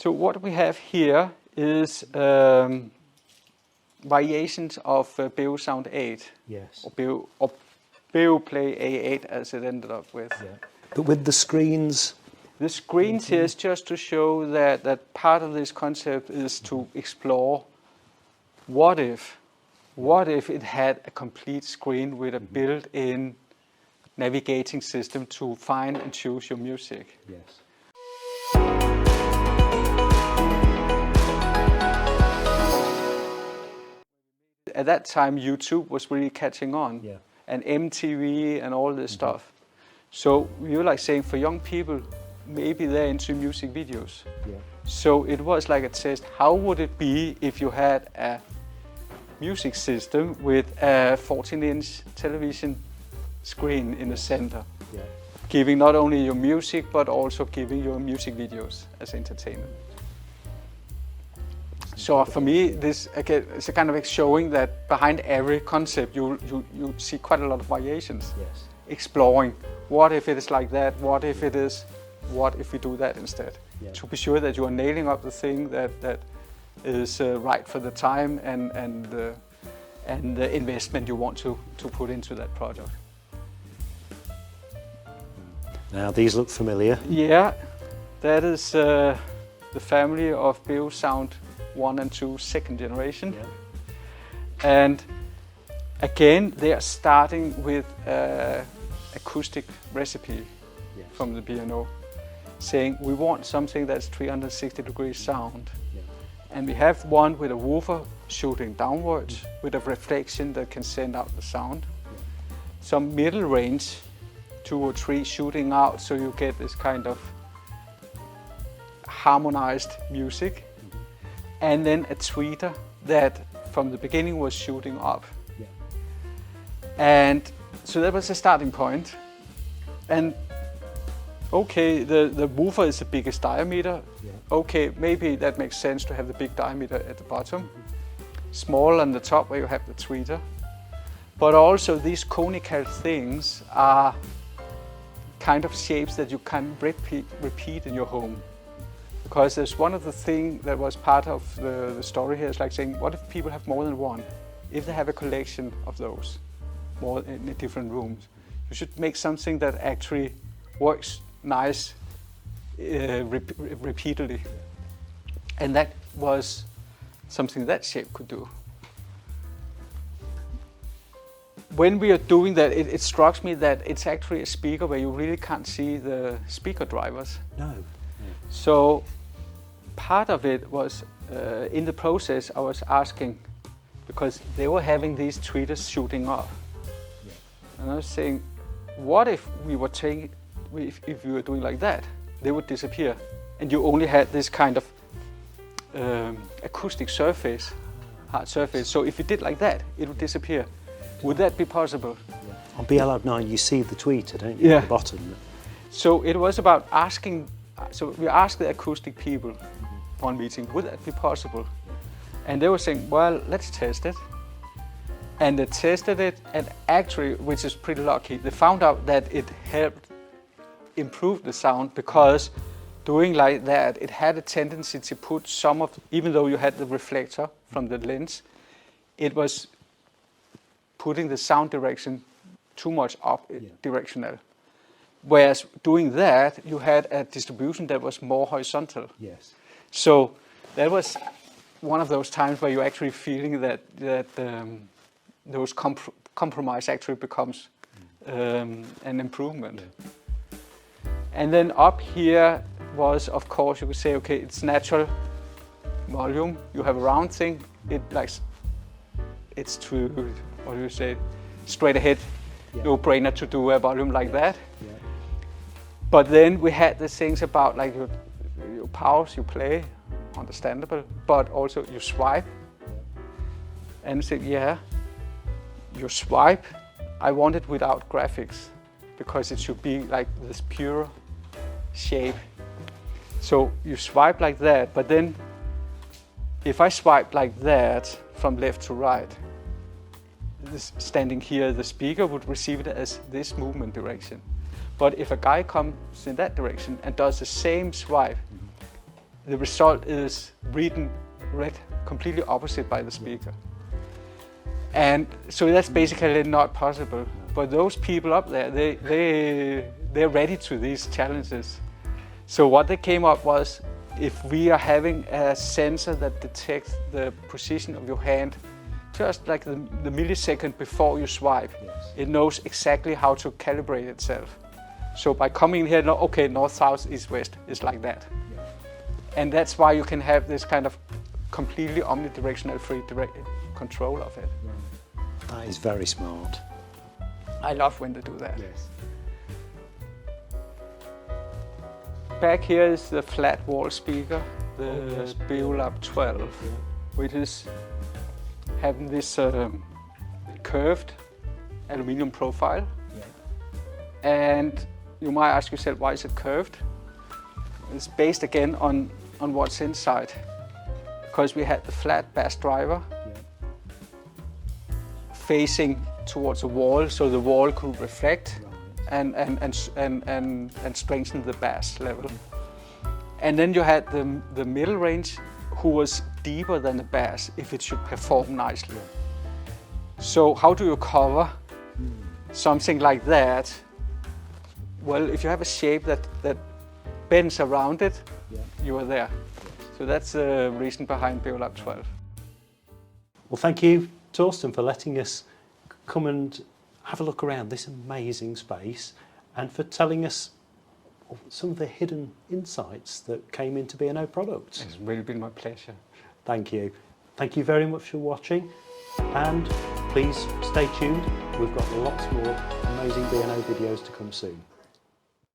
So what we have here is variations of Beosound 8. Yes. Or Beoplay A8 as it ended up with. Yeah. But with the screens? The screens here is just to show that part of this concept is to explore what if it had a complete screen with a built-in navigating system to find and choose your music. Yes. At that time, YouTube was really catching on, Yeah. and MTV and all this stuff. So we were like saying, for young people, maybe they're into music videos. Yeah. So it was like a test. How would it be if you had a music system with a 14-inch television screen in the center, Yeah. giving not only your music but also giving your music videos as entertainment? So for me, this again is a kind of showing that behind every concept you see quite a lot of variations. Yes. Exploring what if it is like that, what if it is, what if we do that instead? Yeah. To be sure that you are nailing up the thing that is right for the time and the investment you want to put into that project. Now these look familiar. Yeah, that is the family of Beosound 1 and 2 second generation. Yeah. And again, they are starting with acoustic recipe from the piano, saying we want something that's 360 degrees sound. Yeah. And we have one with a woofer shooting downwards with a reflection that can send out the sound. Some middle range, 2 or 3 shooting out, so you get this kind of harmonized music. And then a tweeter that from the beginning was shooting up. Yeah. And so that was the starting point. And okay, the woofer is the biggest diameter. Yeah. Okay, maybe that makes sense to have the big diameter at the bottom. Small on the top where you have the tweeter. But also these conical things are kind of shapes that you can repeat in your home. Because there's one of the things that was part of the story here is like saying, what if people have more than one? If they have a collection of those, more in different rooms, you should make something that actually works nice repeatedly. And that was something that shape could do. When we are doing that, it strikes me that it's actually a speaker where you really can't see the speaker drivers. No. So part of it was in the process I was asking, because they were having these tweeters shooting up. Yeah. And I was saying, what if we were taking, if we were doing like that, they would disappear. And you only had this kind of acoustic surface, hard surface. So if you did like that, it would disappear. Would that be possible? Yeah. On BLR9 you see the tweeter, don't you, Yeah. at the bottom? So it was about asking, so we asked the acoustic people one meeting, would that be possible? And they were saying, well, let's test it. And they tested it, and actually, which is pretty lucky, they found out that it helped improve the sound, because doing like that, it had a tendency to put some of, even though you had the reflector from the lens, it was putting the sound direction too much up directional. Whereas doing that, you had a distribution that was more horizontal. Yes. So that was one of those times where you're actually feeling that those compromise actually becomes an improvement. Yeah. And then up here was, of course, you could say, okay, it's natural volume. You have a round thing. It's to, what do you say, straight ahead, no-brainer to do a volume like that. Yeah. But then we had the things about like you pause, you play, understandable, but also you swipe. And say, yeah, you swipe. I want it without graphics, because it should be like this pure shape. So you swipe like that, but then if I swipe like that from left to right, this standing here, the speaker would receive it as this movement direction. But if a guy comes in that direction and does the same swipe, the result is read completely opposite by the speaker. And so that's basically not possible. But those people up there, they're ready to these challenges. So what they came up was, if we are having a sensor that detects the position of your hand just like the millisecond before you swipe, it knows exactly how to calibrate itself. So by coming here, okay, north, south, east, west is like that. And that's why you can have this kind of completely omnidirectional free control of it. That is very smart. I love when they do that. Back here is the flat wall speaker, the Beolab 12, which is having this curved aluminum profile. And you might ask yourself, why is it curved? It's based again on what's inside. Because we had the flat bass driver facing towards a wall, so the wall could reflect and strengthen the bass level. And then you had the middle range, who was deeper than the bass if it should perform nicely. So how do you cover something like that? Well, if you have a shape that bends around it, you are there. So that's the reason behind Beolab 12. Well, thank you, Torsten, for letting us come and have a look around this amazing space, and for telling us some of the hidden insights that came into B&O products. It's really been my pleasure. Thank you. Thank you very much for watching, and please stay tuned. We've got lots more amazing B&O videos to come soon.